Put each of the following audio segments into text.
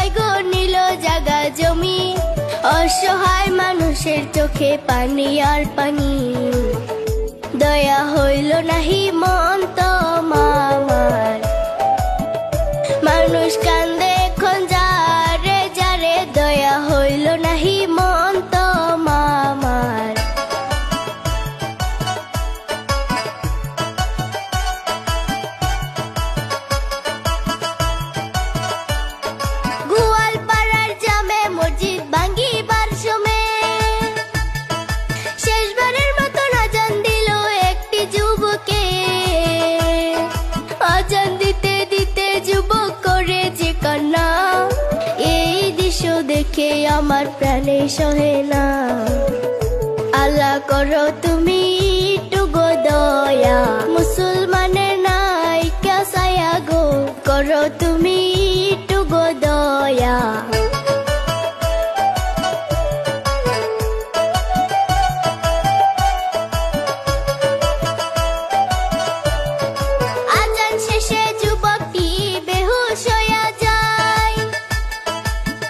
সবাই গো নিল জাগা জমি, অসহায় মানুষের চোখে পানি আর পানি। দয়া হইল নাহি মন তো মামার, মানুষ কান্দে এখন যারে যারে, দয়া হইল নাহি মন তো মামার। গোয়ালপাড়ার জামে মসজিদ ভাঙ্গিবার সময় শেষবারের মতন আজান দিল একটি যুবকে। আজান দিতে দিতে যুবক করে যে কান্না, এই দৃশ্য দেখে আমার প্রাণে সহে না। আল্লাহ করো তুমি একটু গো দয়া, মুসলমানের নাই কাসায়া গো, করো তুমি একটু গো দয়া। আজান শেষে যুবকটি বেহুশ হইয়া যায়,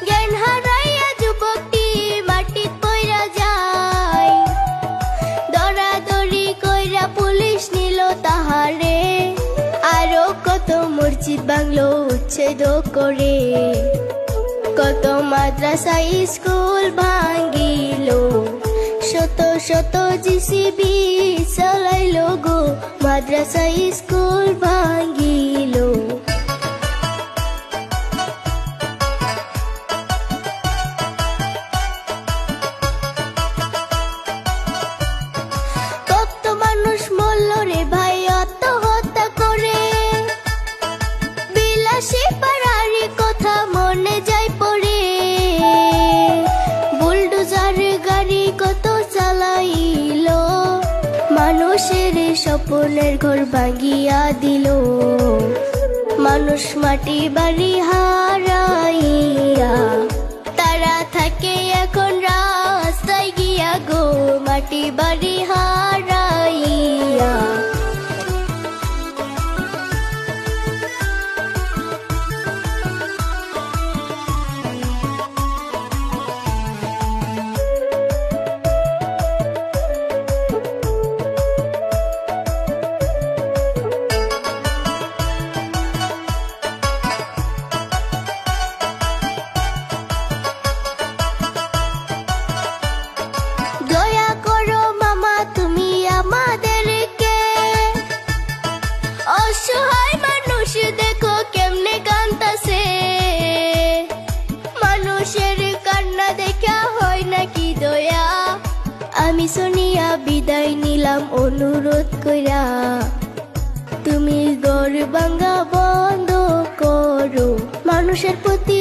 জ্ঞান হারাইয়া যুবকটি মাটিত পইরা যায়। দরাদরি কইরা পুলিশ নিল তাহারে, আরো কত মসজিদ বাংলো উচ্ছেদ করে, কত মাদ্রাসা স্কুল ভাঙ্গিল, শত শত জিসিবি চালাইল গো, মাদ্রাসা স্কুল ভাঙ্গিল। কত মানুষ মরল রে ভাই আত্মহত্যা করে, বিলাসী পারারি কথা মনে যায় পড়ে। বুলডোজার গাড়ি কত চালাইল, মানুষের স্বপ্নের ঘর ভাঙিয়া দিল। মানুষ মাটি বাড়ি হারাইয়া, তারা থাকে এখন রাস্তায় গিয়া গো, মাটি বাড়ি হারাইয়া। দয়া করো মামা তুমি আমাদেরকে, অসহায় মানুষ দেখো কেমনে কান্দাছে। মানুষের কান্না দেখা হয় নাকি দয়া, আমি শুনিয়া বিদায় নিলাম অনুরোধ কইরা। তুমি ঘর ভাঙ্গা বন্ধ করো, মানুষের প্রতি